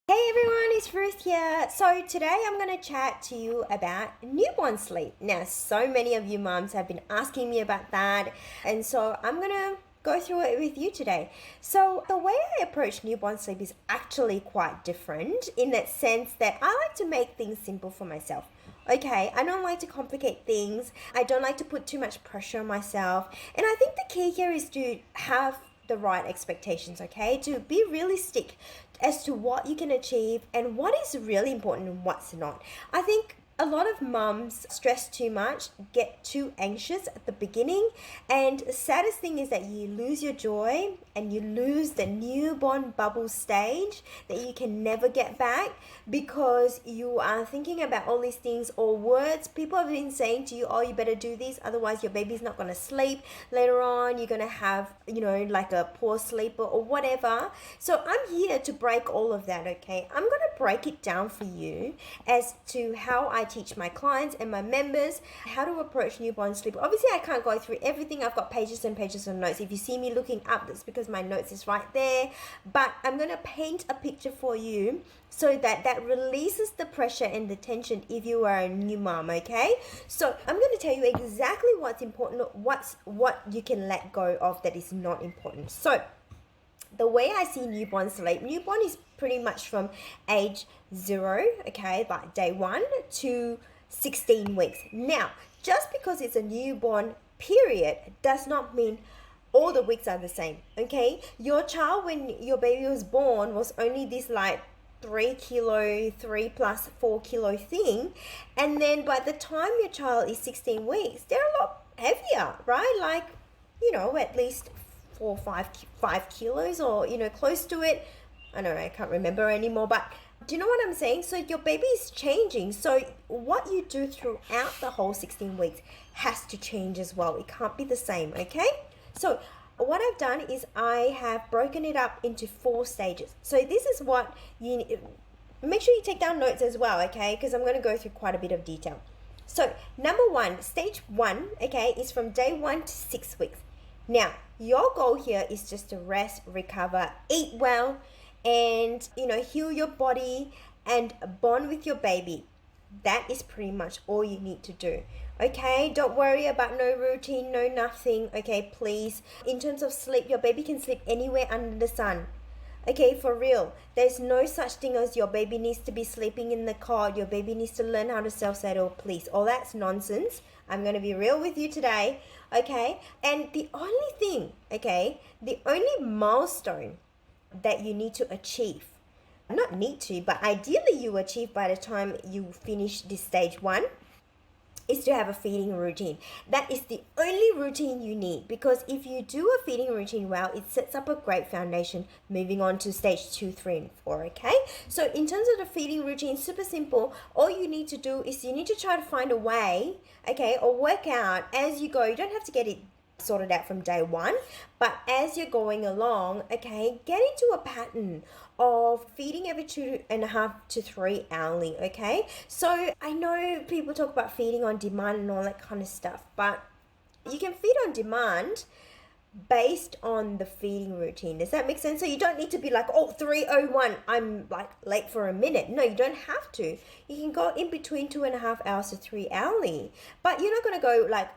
Hey everyone, it's Ruth here. So today I'm going to chat to you about newborn sleep. Now, so many of you moms have been asking me about that, and so I'm going to go through it with you today. So the way I approach newborn sleep is actually quite different in that sense that I like to make things simple for myself. Okay, I don't like to complicate things. I don't like to put too much pressure on myself. And I think the key here is to have the right expectations, okay? To be realistic as to what you can achieve and what is really important and what's not. I think a lot of mums stress too much, get too anxious at the beginning, and the saddest thing is that you lose your joy and you lose the newborn bubble stage that you can never get back because you are thinking about all these things or words people have been saying to you. Oh, you better do this, otherwise your baby's not going to sleep later on, you're going to have, like a poor sleeper or whatever. So I'm here to break all of that. Okay, I'm going to break it down for you as to how I teach my clients and my members how to approach newborn sleep. Obviously, I can't go through everything. I've got pages and pages of notes. If you see me looking up, that's because my notes is right there. But I'm going to paint a picture for you so that releases the pressure and the tension if you are a new mom, okay? So I'm going to tell you exactly what's important, what you can let go of that is not important. So the way I see newborn sleep, newborn is pretty much from age 0, okay, like day 1 to 16 weeks. Now, just because it's a newborn period does not mean all the weeks are the same, okay? Your child, when your baby was born, was only this like 3 kilo, 3 plus 4 kilo thing. And then by the time your child is 16 weeks, they're a lot heavier, right? Like, at least 5 kilos or, close to it. I don't know, I can't remember anymore, but do you know what I'm saying? So your baby is changing. So what you do throughout the whole 16 weeks has to change as well. It can't be the same, okay? So what I've done is I have broken it up into 4 stages. So this is what you need. Make sure you take down notes as well, okay? Because I'm going to go through quite a bit of detail. So number 1, stage 1, okay, is from day 1 to 6 weeks. Now, your goal here is just to rest, recover, eat well, and, heal your body and bond with your baby. That is pretty much all you need to do. Okay, don't worry about no routine, no nothing. Okay, please. In terms of sleep, your baby can sleep anywhere under the sun. Okay, for real. There's no such thing as your baby needs to be sleeping in the cot. Your baby needs to learn how to self-settle, please. All that's nonsense. I'm going to be real with you today. Okay, and the only thing, the only milestone that you need to achieve, not need to, but ideally you achieve by the time you finish this stage 1, is to have a feeding routine. That is the only routine you need, because if you do a feeding routine well, it sets up a great foundation moving on to stage 2, 3, and 4, okay? So in terms of the feeding routine, super simple. All you need to do is you need to try to find a way, okay, or work out as you go. You don't have to get it sorted out from day 1, but as you're going along, okay, get into a pattern of feeding every 2.5 to 3 hourly, okay? So I know people talk about feeding on demand and all that kind of stuff, but you can feed on demand based on the feeding routine. Does that make sense? So you don't need to be like, 3:01, I'm like late for a minute. No, you don't have to. You can go in between 2.5 hours to 3 hourly, but you're not going to go like,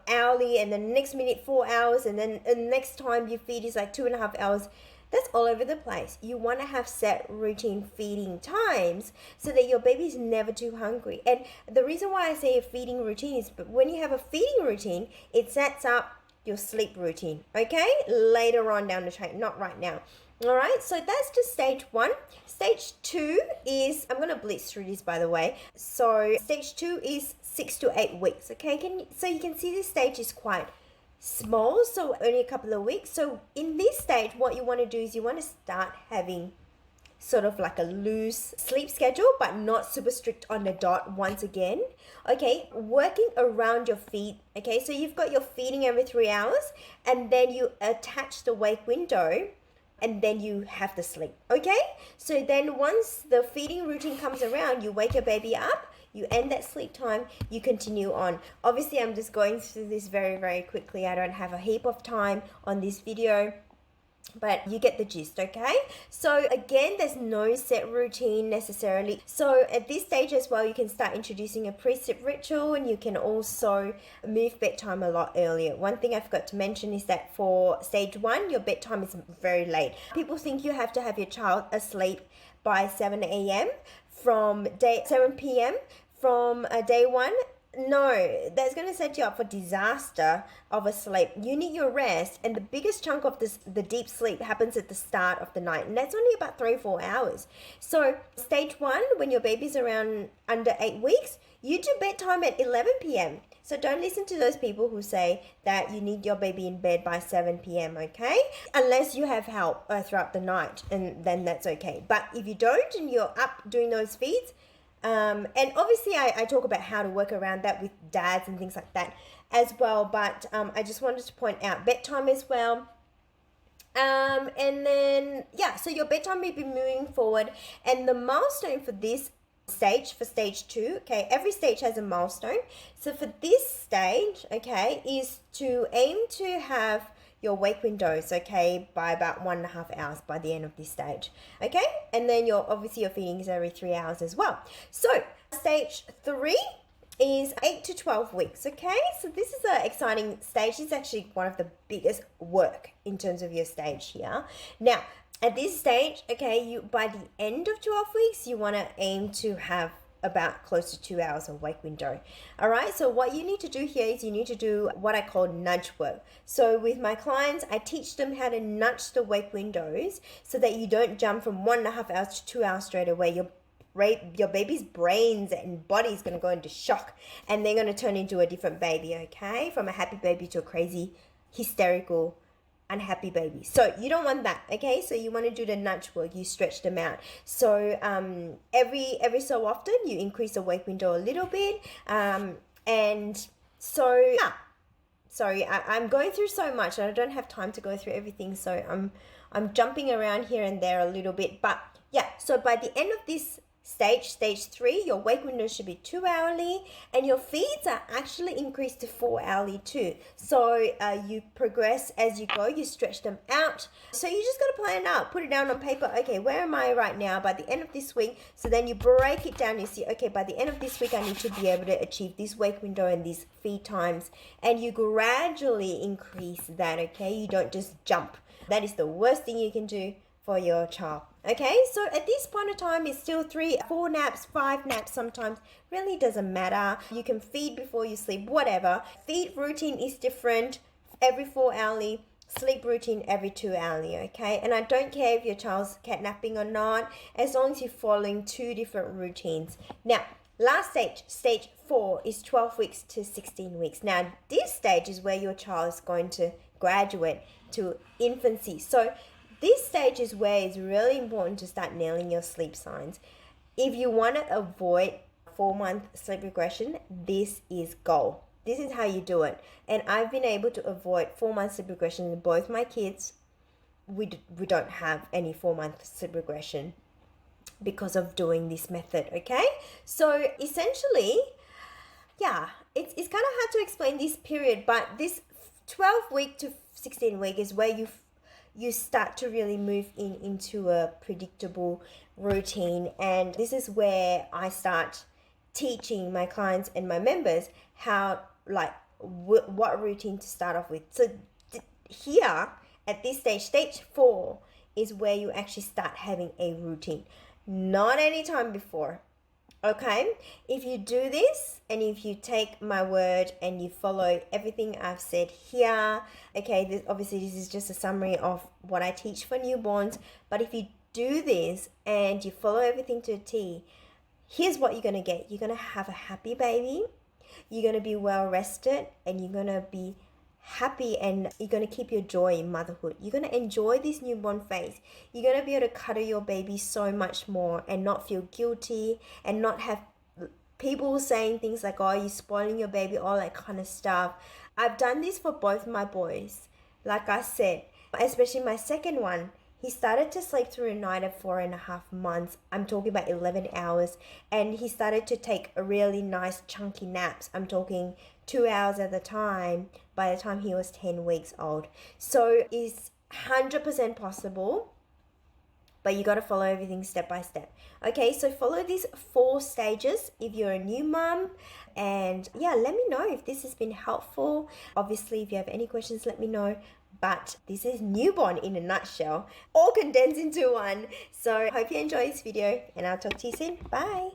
hourly, and then next minute 4 hours, and then the next time you feed is like 2.5 hours. That's all over the place. You want to have set routine feeding times so that your baby's never too hungry. And the reason why I say a feeding routine is when you have a feeding routine, it sets up your sleep routine, okay? Later on down the track, not right now. All right, so that's just stage 1. Stage 2 is, I'm going to blitz through this, by the way. So stage 2 is 6 to 8 weeks, okay? So you can see this stage is quite small, so only a couple of weeks. So in this stage, what you want to do is you want to start having sort of like a loose sleep schedule, but not super strict on the dot once again. Okay, working around your feed. Okay, so you've got your feeding every 3 hours, and then you attach the wake window, and then you have the sleep. Okay, so then once the feeding routine comes around, you wake your baby up, you end that sleep time, you continue on. Obviously, I'm just going through this very, very quickly. I don't have a heap of time on this video. but you get the gist, okay? So again, there's no set routine necessarily. So at this stage as well, you can start introducing a pre-sleep ritual, and you can also move bedtime a lot earlier. One thing I forgot to mention is that for stage 1, your bedtime is very late. People think you have to have your child asleep by 7 a.m. from 7 p.m. from day 1. No, that's going to set you up for disaster of a sleep. You need your rest, and the biggest chunk of the deep sleep happens at the start of the night, and that's only about 3-4 hours. So stage 1, when your baby's around under 8 weeks, you do bedtime at 11 p.m. So don't listen to those people who say that you need your baby in bed by 7 p.m., okay? Unless you have help throughout the night, and then that's okay. But if you don't and you're up doing those feeds, and obviously I talk about how to work around that with dads and things like that as well, but I just wanted to point out bedtime as well. And then, yeah, so your bedtime will be moving forward, and the milestone for this stage, for stage 2, okay, every stage has a milestone. So for this stage, okay, is to aim to have your wake windows, okay, by about 1.5 hours by the end of this stage, okay? And then your feeding is every 3 hours as well. So stage 3 is 8 to 12 weeks, okay? So this is an exciting stage. It's actually one of the biggest work in terms of your stage here. Now, at this stage, okay, you by the end of 12 weeks, you want to aim to have about close to 2 hours of wake window. All right, so what you need to do here is you need to do what I call nudge work. So with my clients, I teach them how to nudge the wake windows so that you don't jump from 1.5 hours to 2 hours straight away. Your baby's brains and body is going to go into shock, and they're going to turn into a different baby, okay? From a happy baby to a crazy, hysterical, unhappy baby. So you don't want that, okay? So you want to do the nudge work. You stretch them out. So every so often you increase the wake window a little bit, and so yeah. Sorry, I'm going through so much and I don't have time to go through everything, so I'm jumping around here and there a little bit. But yeah, so by the end of this stage 3, your wake window should be 2 hourly, and your feeds are actually increased to 4 hourly too. So you progress as you go, you stretch them out. So you just got to plan it out, put it down on paper. Okay, where am I right now by the end of this week? So then you break it down. You see, okay, by the end of this week, I need to be able to achieve this wake window and these feed times, and you gradually increase that, okay? You don't just jump. That is the worst thing you can do for your child. Okay, so at this point of time, it's still 3, 4 naps, 5 naps sometimes. Really doesn't matter. You can feed before you sleep, whatever. Feed routine is different every 4 hourly. Sleep routine every 2 hourly, okay? And I don't care if your child's catnapping or not, as long as you're following 2 different routines. Now, last stage 4, is 12 weeks to 16 weeks. Now, this stage is where your child is going to graduate to infancy. So this stage is where it's really important to start nailing your sleep signs. If you want to avoid 4-month sleep regression, this is goal. This is how you do it. And I've been able to avoid 4-month sleep regression in both my kids. We don't have any 4-month sleep regression because of doing this method, okay? So essentially, yeah, it's kind of hard to explain this period, but this 12-week to 16-week is where you start to really move into a predictable routine. And this is where I start teaching my clients and my members how, like, what routine to start off with. So here at this stage 4 is where you actually start having a routine, not any time before. Okay, if you do this and if you take my word and you follow everything I've said here, okay, this is just a summary of what I teach for newborns, but if you do this and you follow everything to a T, here's what you're going to get. You're going to have a happy baby, you're going to be well rested, and you're going to be happy, and you're going to keep your joy in motherhood. You're going to enjoy this newborn phase. You're going to be able to cuddle your baby so much more and not feel guilty and not have people saying things like, oh, you're spoiling your baby, all that kind of stuff. I've done this for both my boys. Like I said, especially my second one, he started to sleep through a night at 4.5 months. I'm talking about 11 hours. And he started to take a really nice chunky naps. I'm talking 2 hours at a time by the time he was 10 weeks old. So 100% possible, but you got to follow everything step by step. Okay, so follow these 4 stages if you're a new mom. And yeah, let me know if this has been helpful. Obviously, if you have any questions, let me know. But this is newborn in a nutshell, all condensed into one. So hope you enjoy this video, and I'll talk to you soon. Bye.